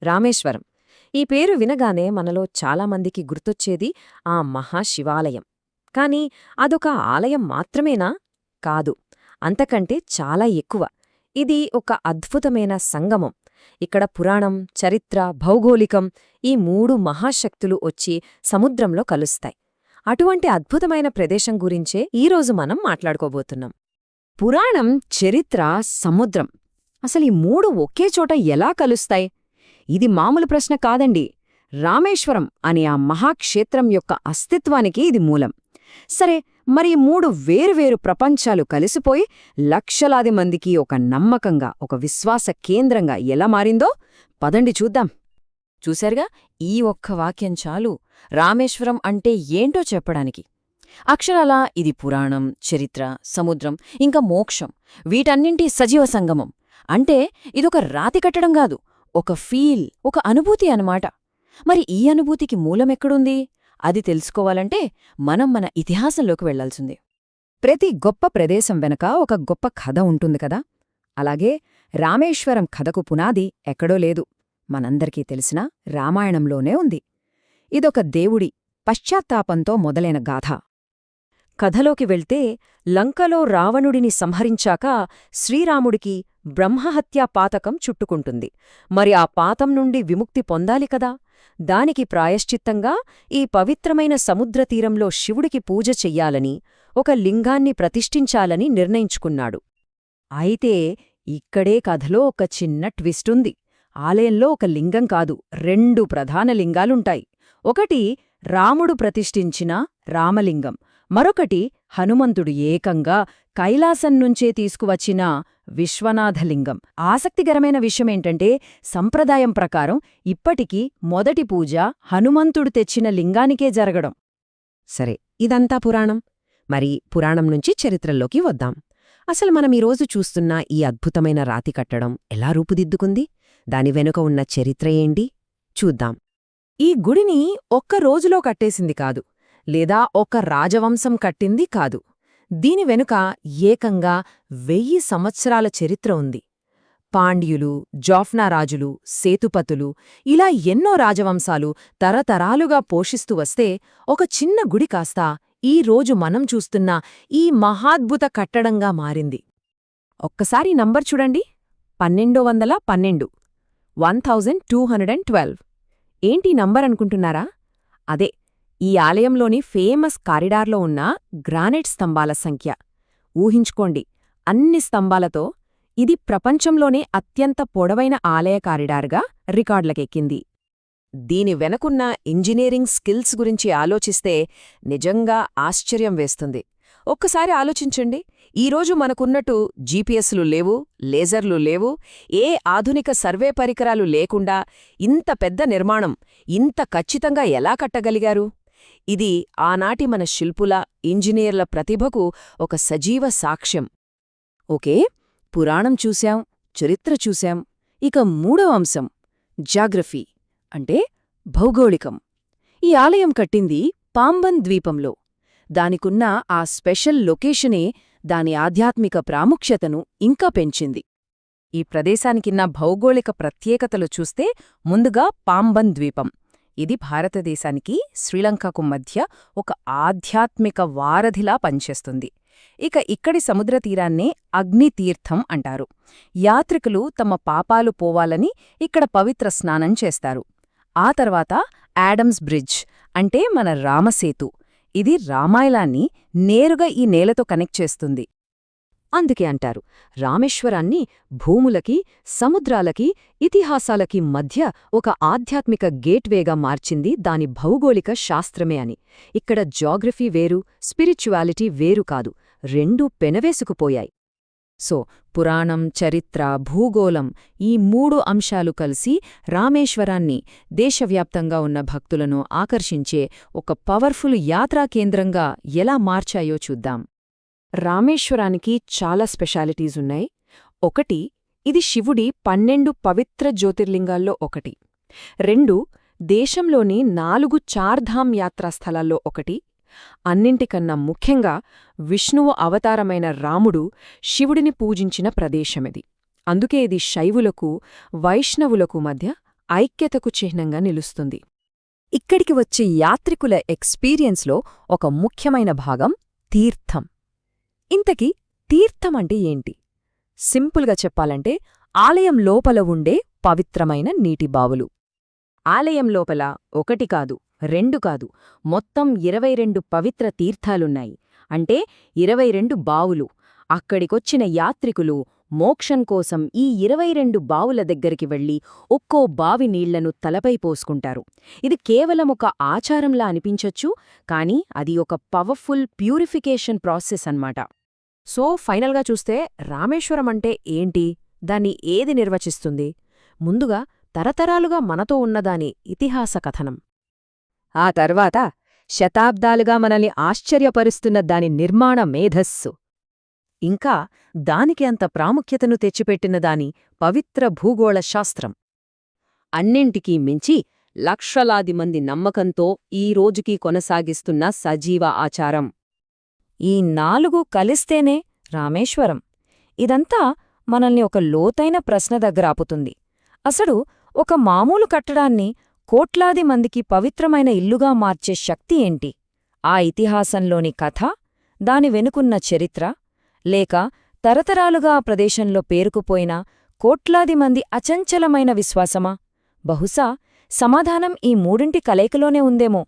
రామేశ్వరం. ఈ పేరు వినగానే మనలో చాలామందికి గుర్తొచ్చేది ఆ మహాశివాలయం. కాని అదొక ఆలయం మాత్రమేనా? కాదు. అంతకంటే చాలా ఎక్కువ. ఇది ఒక అద్భుతమైన సంగమం. ఇక్కడ పురాణం, చరిత్ర, భౌగోళికం ఈ మూడు మహాశక్తులు వచ్చి సముద్రంలో కలుస్తాయి. అటువంటి అద్భుతమైన ప్రదేశం గురించే ఈరోజు మనం మాట్లాడుకోబోతున్నాం. పురాణం, చరిత్ర, సముద్రం అసలీ మూడు ఒకే చోట ఎలా కలుస్తాయి? ఇది మామూలు ప్రశ్న కాదండి. రామేశ్వరం అనే ఆ మహాక్షేత్రం యొక్క అస్తిత్వానికి ఇది మూలం. సరే, మరి మూడు వేరువేరు ప్రపంచాలు కలిసిపోయి లక్షలాది మందికి ఒక నమ్మకంగా, ఒక విశ్వాస కేంద్రంగా ఎలా మారిందో పదండి చూద్దాం. చూశారుగా, ఈ ఒక్క వాక్యం చాలు రామేశ్వరం అంటే ఏంటో చెప్పడానికి. అక్షరాలా ఇది పురాణం, చరిత్ర, సముద్రం, ఇంకా మోక్షం వీటన్నింటి సజీవ సంగమం. అంటే ఇదొక రాతి కట్టడం కాదు, ఒక ఫీల్, ఒక అనుభూతి అన్నమాట. మరి ఈ అనుభూతికి మూలమెక్కడుంది? అది తెలుసుకోవాలంటే మనం మన ఇతిహాసంలోకి వెళ్లాల్సిందే. ప్రతి గొప్ప ప్రదేశం వెనక ఒక గొప్ప కథ ఉంటుంది కదా. అలాగే రామేశ్వరం కథకు పునాది ఎక్కడో లేదు, మనందరికీ తెలిసిన రామాయణంలోనే ఉంది. ఇదొక దేవుడి పశ్చాత్తాపంతో మొదలైన గాథ. కథలోకి వెళ్తే లంకలో రావణుడిని సంహరించాక శ్రీరాముడికి బ్రహ్మహత్యా పాతకం చుట్టుకుంటుంది. మరి ఆ పాతం నుండి విముక్తి పొందాలి కదా. దానికి ప్రాయశ్చిత్తంగా ఈ పవిత్రమైన సముద్రతీరంలో శివుడికి పూజ చెయ్యాలని, ఒక లింగాన్ని ప్రతిష్ఠించాలని నిర్ణయించుకున్నాడు. అయితే ఇక్కడే కథలో ఒక చిన్న ట్విస్టుంది. ఆలయంలో ఒక లింగం కాదు, 2 ప్రధాన లింగాలుంటాయి. ఒకటి రాముడు ప్రతిష్ఠించిన రామలింగం, మరొకటి హనుమంతుడు ఏకంగా కైలాసం నుంచే తీసుకువచ్చిన విశ్వనాథలింగం. ఆసక్తికరమైన విషయమేంటంటే సంప్రదాయం ప్రకారం ఇప్పటికీ మొదటి పూజ హనుమంతుడు తెచ్చిన లింగానికే జరగడం. సరే, ఇదంతా పురాణం. మరి పురాణం నుంచి చరిత్రల్లోకి వద్దాం. అసలు మనం ఈరోజు చూస్తున్న ఈ అద్భుతమైన రాతి కట్టడం ఎలా రూపుదిద్దుకుంది? దాని వెనుక ఉన్న చరిత్ర ఏంటి చూద్దాం. ఈ గుడిని ఒక్క రోజులో కట్టేసింది కాదు, లేదా ఒక రాజవంశం కట్టింది కాదు. దీని వెనుక ఏకంగా 1000 సంవత్సరాల చరిత్ర ఉంది. పాండ్యులు, జాఫ్నారాజులు, సేతుపతులు ఇలా ఎన్నో రాజవంశాలు తరతరాలుగా పోషిస్తూ వస్తే ఒక చిన్న గుడి కాస్త ఈ రోజు మనం చూస్తున్న ఈ మహాద్భుత కట్టడంగా మారింది. ఒక్కసారి నంబర్ చూడండి, 1212, 1212. ఏంటి నంబర్ అనుకుంటున్నారా? అదే ఈ ఆలయంలోని ఫేమస్ కారిడార్లో ఉన్న గ్రానైట్ స్తంభాల సంఖ్య. ఊహించుకోండి, అన్ని స్తంభాలతో ఇది ప్రపంచంలోనే అత్యంత పొడవైన ఆలయ కారిడార్గా రికార్డులకెక్కింది. దీని వెనకున్న ఇంజనీరింగ్ స్కిల్స్ గురించి ఆలోచిస్తే నిజంగా ఆశ్చర్యం వేస్తుంది. ఒక్కసారి ఆలోచించండి, ఈరోజు మనకున్నట్టు జీపీఎస్లు లేవు, లేజర్లు లేవు, ఏ ఆధునిక సర్వే పరికరాలు లేకుండా ఇంత పెద్ద నిర్మాణం ఇంత ఖచ్చితంగా ఎలా కట్టగలిగారు? ఇది ఆనాటి మన శిల్పుల, ఇంజనీర్ల ప్రతిభకు ఒక సజీవ సాక్ష్యం. ఓకే, పురాణం చూశాం, చరిత్ర చూశాం. ఇక మూడవ అంశం జాగ్రఫీ, అంటే భౌగోళికం. ఈ ఆలయం కట్టింది పాంబన్ ద్వీపంలో. దానికున్న ఆ స్పెషల్ లొకేషనే దాని ఆధ్యాత్మిక ప్రాముఖ్యతను ఇంకా పెంచింది. ఈ ప్రదేశానికిన్న భౌగోళిక ప్రత్యేకతలు చూస్తే ముందుగా పాంబన్ ద్వీపం. ఇది భారతదేశానికి శ్రీలంకకు మధ్య ఒక ఆధ్యాత్మిక వారధిలా పనిచేస్తుంది. ఇక ఇక్కడి సముద్రతీరాన్నే అగ్నితీర్థం అంటారు. యాత్రికులు తమ పాపాలు పోవాలని ఇక్కడ పవిత్ర స్నానం చేస్తారు. ఆ తర్వాత యాడమ్స్ బ్రిడ్జ్, అంటే మన రామసేతు. ఇది రామాయణాన్ని నేరుగా ఈ నేలతో కనెక్ట్ చేస్తుంది. అందుకే అంటారు, రామేశ్వరాన్ని భూములకి, సముద్రాలకి, ఇతిహాసాలకి మధ్య ఒక ఆధ్యాత్మిక గేట్వేగా మార్చింది దాని భౌగోళిక శాస్త్రమే అని. ఇక్కడ జాగ్రఫీ వేరు, స్పిరిచువాలిటీ వేరు కాదు, రెండూ పెనవేసుకుపోయాయి. సో పురాణం, చరిత్ర, భూగోళం ఈ 3 అంశాలు కలిసి రామేశ్వరాన్ని దేశవ్యాప్తంగా ఉన్న భక్తులను ఆకర్షించే ఒక పవర్ఫుల్ యాత్రా కేంద్రంగా ఎలా మార్చాయో చూద్దాం. రామేశ్వరానికి చాలా స్పెషాలిటీస్ ఉన్నాయి. ఒకటి, ఇది శివుడి 12 పవిత్ర జ్యోతిర్లింగాల్లో ఒకటి. 2, దేశంలోని 4 చార్ధామ్ యాత్రాస్థలాల్లో ఒకటి. అన్నింటికన్నా ముఖ్యంగా విష్ణువు అవతారమైన రాముడు శివుడిని పూజించిన ప్రదేశమిది. అందుకే ఇది శైవులకు, వైష్ణవులకు మధ్య ఐక్యతకు చిహ్నంగా నిలుస్తుంది. ఇక్కడికి వచ్చే యాత్రికుల ఎక్స్పీరియన్స్లో ఒక ముఖ్యమైన భాగం తీర్థం. ఇంతకీ తీర్థమంటే ఏంటి? సింపుల్గా చెప్పాలంటే ఆలయం లోపల ఉండే పవిత్రమైన నీటి బావులు. ఆలయం లోపల 1 కాదు 2 కాదు, మొత్తం 22 పవిత్ర తీర్థాలున్నాయి. అంటే 22 బావులు. అక్కడికొచ్చిన యాత్రికులు మోక్షం కోసం ఈ 22 బావుల దగ్గరికి వెళ్లి ఒక్కో బావి నీళ్లను తలపై పోసుకుంటారు. ఇది కేవలం ఒక ఆచారంలా అనిపించొచ్చు, కానీ అది ఒక పవర్ఫుల్ ప్యూరిఫికేషన్ ప్రాసెస్ అన్నమాట. సో ఫైనల్గా చూస్తే రామేశ్వరం అంటే ఏంటి? దాన్ని ఏది నిర్వచిస్తుంది? ముందుగా తరతరాలుగా మనతో ఉన్నదాని ఇతిహాస కథనం. ఆ తర్వాత శతాబ్దాలుగా మనల్ని ఆశ్చర్యపరుస్తున్న దాని నిర్మాణ మేధస్సు. ఇంకా దానికి అంత ప్రాముఖ్యతను తెచ్చిపెట్టిన దాని పవిత్ర భూగోళ శాస్త్రం. అన్నింటికీ మించి లక్షలాది మంది నమ్మకంతో ఈ రోజుకీ కొనసాగిస్తున్న సజీవ ఆచారం. ఈ 4 కలిస్తేనే రామేశ్వరం. ఇదంతా మనల్ని ఒక లోతైన ప్రశ్న దగ్గరాపుతుంది. అసలు ఒక మామూలు కట్టడాన్ని కోట్లాది మందికి పవిత్రమైన ఇల్లుగా మార్చే శక్తి ఏంటి? ఆ ఇతిహాసంలోని కథ, దాని వెనుకున్న చరిత్ర, లేక తరతరాలుగా ఆ ప్రదేశంలో పేరుకుపోయిన కోట్లాది మంది అచంచలమైన విశ్వాసమా? బహుశా సమాధానం ఈ మూడింటి కలయికలోనే ఉందేమో.